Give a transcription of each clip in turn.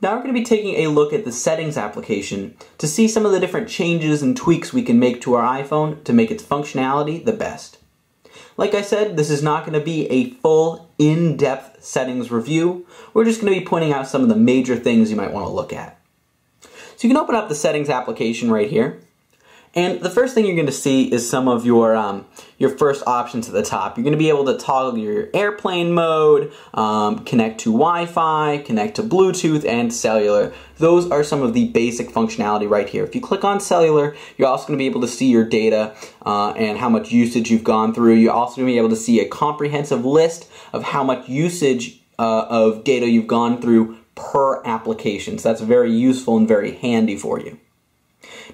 Now we're going to be taking a look at the settings application to see some of the different changes and tweaks we can make to our iPhone to make its functionality the best. Like I said, this is not going to be a full, in-depth settings review. We're just going to be pointing out some of the major things you might want to look at. So you can open up the settings application right here. And the first thing you're going to see is some of your first options at the top. You're going to be able to toggle your airplane mode, connect to Wi-Fi, connect to Bluetooth, and cellular. Those are some of the basic functionality right here. If you click on cellular, you're also going to be able to see your data and how much usage you've gone through. You're also going to be able to see a comprehensive list of how much usage of data you've gone through per application. So that's very useful and very handy for you.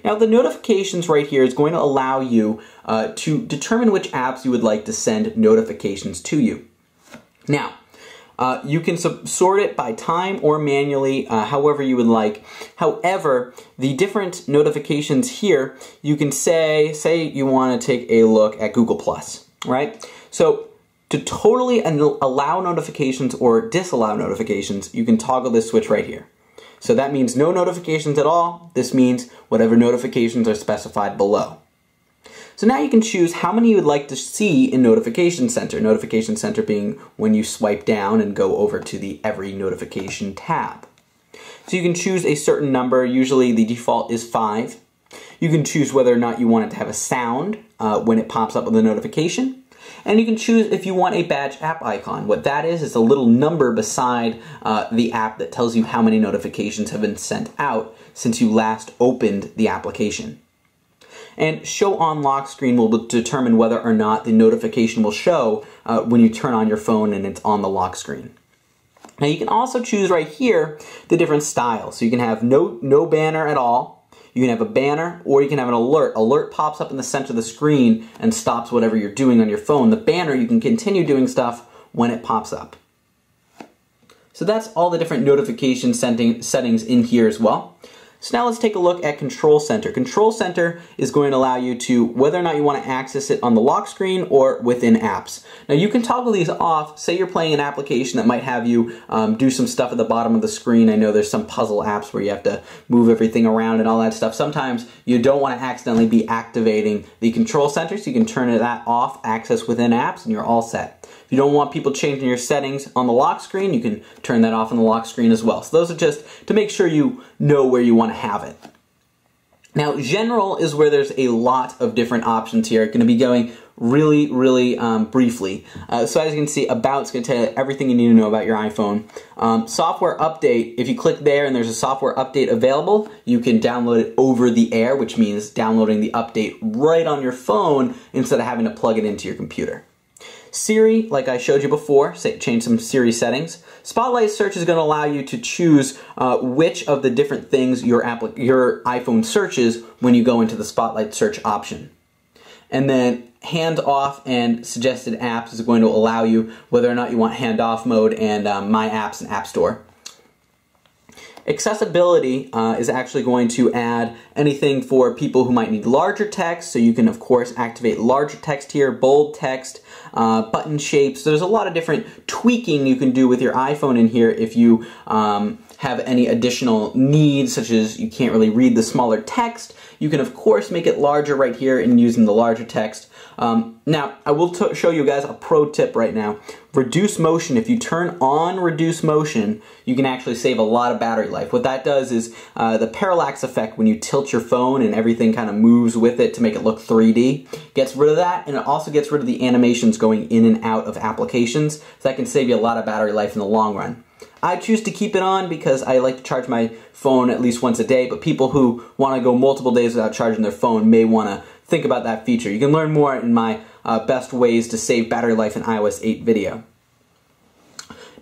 Now the notifications right here is going to allow you to determine which apps you would like to send notifications to you. Now, you can sort it by time or manually, however you would like. However, the different notifications here, you can say you want to take a look at Google+, right? So to totally allow notifications or disallow notifications, you can toggle this switch right here. So that means no notifications at all. This means whatever notifications are specified below. So now you can choose how many you would like to see in Notification Center. Notification Center being when you swipe down and go over to the Every Notification tab. So you can choose a certain number. Usually the default is 5. You can choose whether or not you want it to have a sound when it pops up with a notification. And you can choose if you want a badge app icon. What that is a little number beside the app that tells you how many notifications have been sent out since you last opened the application. And Show on Lock Screen will determine whether or not the notification will show when you turn on your phone and it's on the lock screen. Now you can also choose right here the different styles. So you can have no banner at all. You can have a banner, or you can have an alert. Alert pops up in the center of the screen and stops whatever you're doing on your phone. The banner, you can continue doing stuff when it pops up. So that's all the different notification settings in here as well. So now let's take a look at Control Center. Control Center is going to allow you to, whether or not you want to access it on the lock screen or within apps. Now you can toggle these off. Say you're playing an application that might have you do some stuff at the bottom of the screen. I know there's some puzzle apps where you have to move everything around and all that stuff. Sometimes you don't want to accidentally be activating the Control Center, so you can turn that off, access within apps, and you're all set. If you don't want people changing your settings on the lock screen, you can turn that off on the lock screen as well. So those are just to make sure you know where you want to have it. Now, General is where there's a lot of different options here. I'm going to be going really briefly. So as you can see, About is going to tell you everything you need to know about your iPhone. Software Update, if you click there and there's a software update available, you can download it over the air, which means downloading the update right on your phone instead of having to plug it into your computer. Siri, like I showed you before, change some Siri settings. Spotlight Search is going to allow you to choose which of the different things your iPhone searches when you go into the Spotlight Search option. And then Hand Off and Suggested Apps is going to allow you whether or not you want Hand Off mode and My Apps and App Store. Accessibility is actually going to add anything for people who might need larger text, so you can of course activate larger text here, bold text, button shapes. There's a lot of different tweaking you can do with your iPhone in here if you have any additional needs, such as you can't really read the smaller text. You can of course make it larger right here in using the larger text. Now, I will show you guys a pro tip right now. Reduce motion. If you turn on reduce motion, you can actually save a lot of battery life. What that does is the parallax effect when you tilt your phone and everything kind of moves with it to make it look 3D, gets rid of that, and it also gets rid of the animations going in and out of applications. So that can save you a lot of battery life in the long run. I choose to keep it on because I like to charge my phone at least once a day, but people who want to go multiple days without charging their phone may want to think about that feature. You can learn more in my best ways to save battery life in iOS 8 video.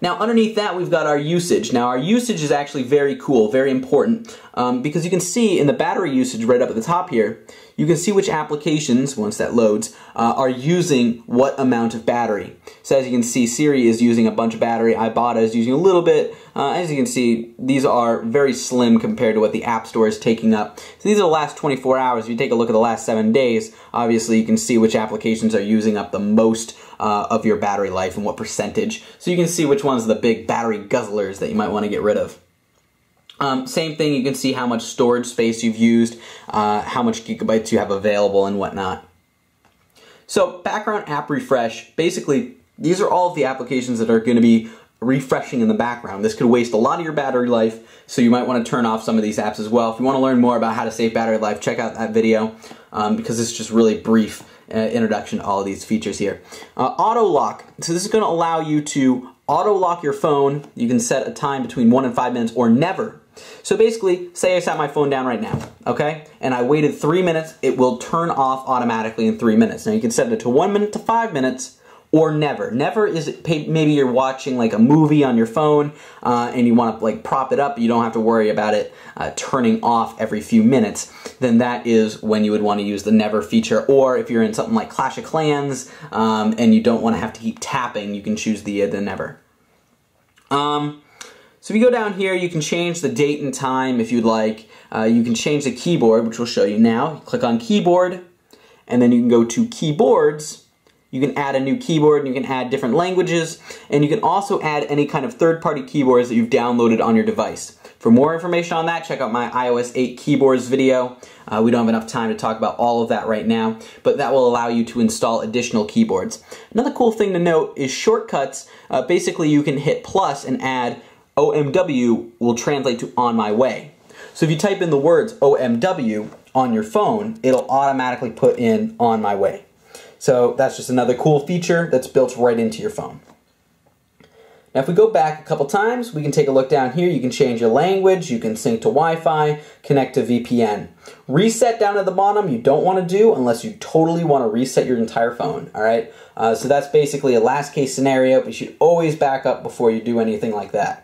Now underneath that we've got our usage. Now our usage is actually very cool, very important, because you can see in the battery usage right up at the top here, you can see which applications, once that loads, are using what amount of battery. So as you can see, Siri is using a bunch of battery, Ibotta is using a little bit. As you can see, these are very slim compared to what the App Store is taking up. So these are the last 24 hours. If you take a look at the last 7 days, obviously you can see which applications are using up the most of your battery life and what percentage. So you can see which ones are the big battery guzzlers that you might want to get rid of. Same thing, you can see how much storage space you've used, how much gigabytes you have available and whatnot. So background app refresh, basically these are all of the applications that are going to be refreshing in the background. This could waste a lot of your battery life, so you might want to turn off some of these apps as well. If you want to learn more about how to save battery life, check out that video because it's just really brief introduction to all of these features here. Auto lock, so this is going to allow you to auto lock your phone. You can set a time between 1 and 5 minutes or never. So basically, say I sat my phone down right now, okay, and I waited 3 minutes, it will turn off automatically in 3 minutes. Now you can set it to 1 minute to 5 minutes or never. Never is maybe you're watching like a movie on your phone and you want to like prop it up, you don't have to worry about it turning off every few minutes. Then that is when you would want to use the never feature. Or if you're in something like Clash of Clans and you don't want to have to keep tapping, you can choose the never. So if you go down here, you can change the date and time if you'd like. You can change the keyboard, which we'll show you now. You click on keyboard, and then you can go to keyboards. You can add a new keyboard, and you can add different languages, and you can also add any kind of third-party keyboards that you've downloaded on your device. For more information on that, check out my iOS 8 keyboards video. We don't have enough time to talk about all of that right now, but that will allow you to install additional keyboards. Another cool thing to note is shortcuts. Basically, you can hit plus and add OMW will translate to on my way. So if you type in the words OMW on your phone, it'll automatically put in on my way. So that's just another cool feature that's built right into your phone. Now if we go back a couple times, we can take a look down here. You can change your language, you can sync to Wi-Fi, connect to VPN. Reset down at the bottom you don't want to do unless you totally want to reset your entire phone, alright? So that's basically a last case scenario, but you should always back up before you do anything like that.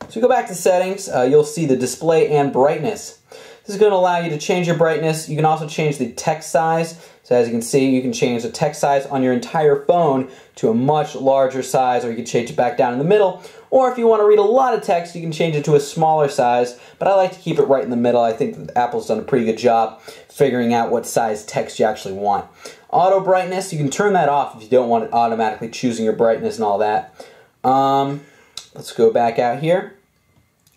So we go back to settings, you'll see the display and brightness. This is going to allow you to change your brightness. You can also change the text size. So as you can see, you can change the text size on your entire phone to a much larger size, or you can change it back down in the middle. Or if you want to read a lot of text, you can change it to a smaller size, but I like to keep it right in the middle. I think that Apple's done a pretty good job figuring out what size text you actually want. Auto brightness, you can turn that off if you don't want it automatically choosing your brightness and all that. Let's go back out here.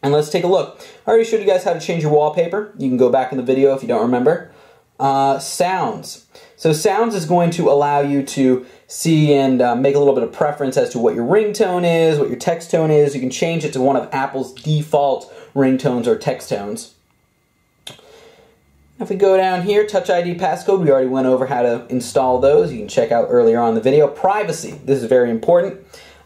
And let's take a look. I already showed you guys how to change your wallpaper. You can go back in the video if you don't remember. Sounds. So sounds is going to allow you to see and make a little bit of preference as to what your ringtone is, what your text tone is. You can change it to one of Apple's default ringtones or text tones. If we go down here, Touch ID passcode, we already went over how to install those. You can check out earlier on the video. Privacy. This is very important.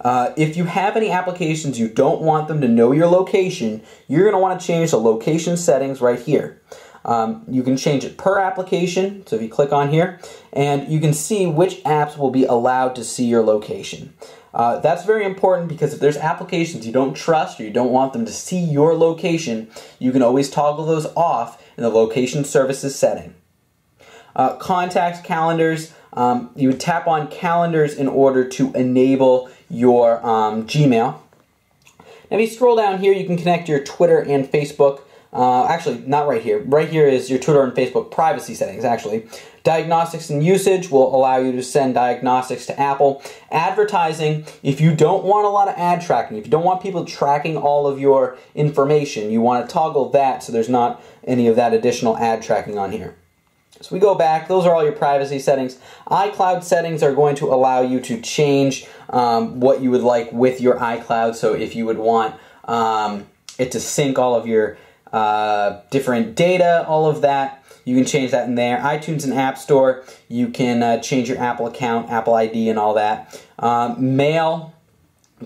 If you have any applications you don't want them to know your location, you're going to want to change the location settings right here. You can change it per application, so if you click on here, and you can see which apps will be allowed to see your location. That's very important because if there's applications you don't trust or you don't want them to see your location, you can always toggle those off in the location services setting. Contacts, calendars, you would tap on calendars in order to enable your Gmail. Now if you scroll down here, you can connect your Twitter and Facebook. Actually, not right here. Right here is your Twitter and Facebook privacy settings, actually. Diagnostics and usage will allow you to send diagnostics to Apple. Advertising, if you don't want a lot of ad tracking, if you don't want people tracking all of your information, you want to toggle that so there's not any of that additional ad tracking on here. So we go back, those are all your privacy settings. iCloud settings are going to allow you to change what you would like with your iCloud. So if you would want it to sync all of your different data, all of that, you can change that in there. iTunes and App Store, you can change your Apple account, Apple ID and all that. Mail,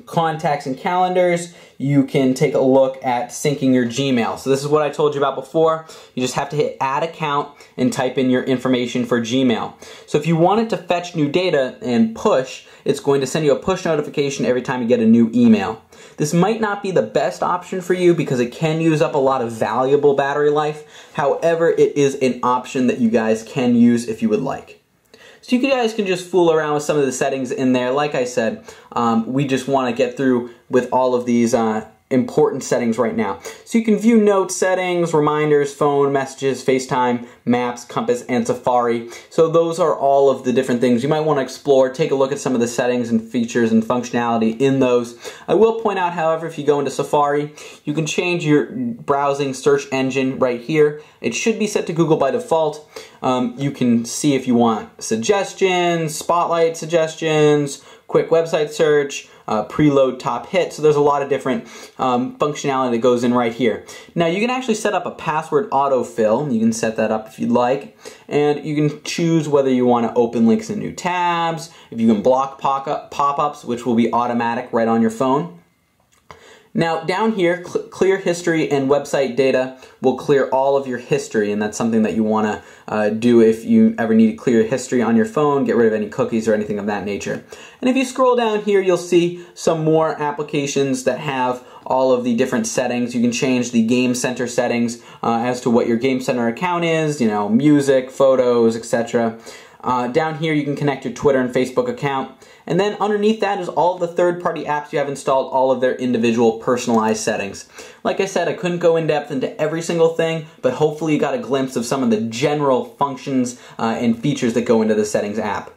contacts and calendars, you can take a look at syncing your Gmail. So this is what I told you about before. You just have to hit add account and type in your information for Gmail. So if you wanted to fetch new data and push, it's going to send you a push notification every time you get a new email. This might not be the best option for you because it can use up a lot of valuable battery life. However, it is an option that you guys can use if you would like. So you guys can just fool around with some of the settings in there. Like I said, we just want to get through with all of these important settings right now. So you can view notes, settings, reminders, phone, messages, FaceTime, maps, compass, and Safari. So those are all of the different things you might want to explore. Take a look at some of the settings and features and functionality in those. I will point out, however, if you go into Safari, you can change your browsing search engine right here. It should be set to Google by default. You can see if you want suggestions, spotlight suggestions, quick website search, preload top hit. So there's a lot of different functionality that goes in right here. Now you can actually set up a password autofill. You can set that up if you'd like. And you can choose whether you want to open links in new tabs, if you can block pop-ups, which will be automatic right on your phone. Now down here, clear history and website data will clear all of your history, and that's something that you want to do if you ever need to clear history on your phone, get rid of any cookies or anything of that nature. And if you scroll down here, you'll see some more applications that have all of the different settings. You can change the Game Center settings as to what your Game Center account is, you know, music, photos, etc. Down here you can connect your Twitter and Facebook account. And then underneath that is all of the third-party apps you have installed, all of their individual personalized settings. Like I said, I couldn't go in depth into every single thing, but hopefully you got a glimpse of some of the general functions and features that go into the settings app.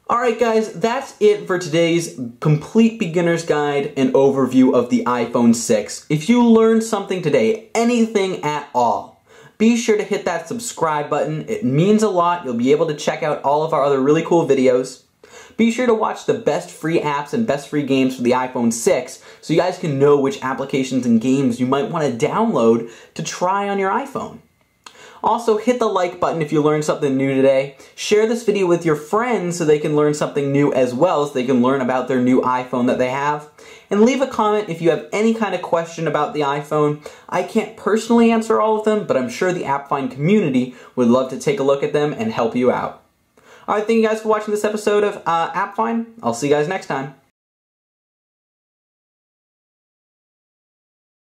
Alright guys, that's it for today's complete beginner's guide and overview of the iPhone 6. If you learned something today, anything at all, be sure to hit that subscribe button. It means a lot. You'll be able to check out all of our other really cool videos. Be sure to watch the best free apps and best free games for the iPhone 6 so you guys can know which applications and games you might want to download to try on your iPhone. Also, hit the like button if you learned something new today. Share this video with your friends so they can learn something new as well, so they can learn about their new iPhone that they have. And leave a comment if you have any kind of question about the iPhone. I can't personally answer all of them, but I'm sure the AppFind community would love to take a look at them and help you out. Alright, thank you guys for watching this episode of AppFind. I'll see you guys next time.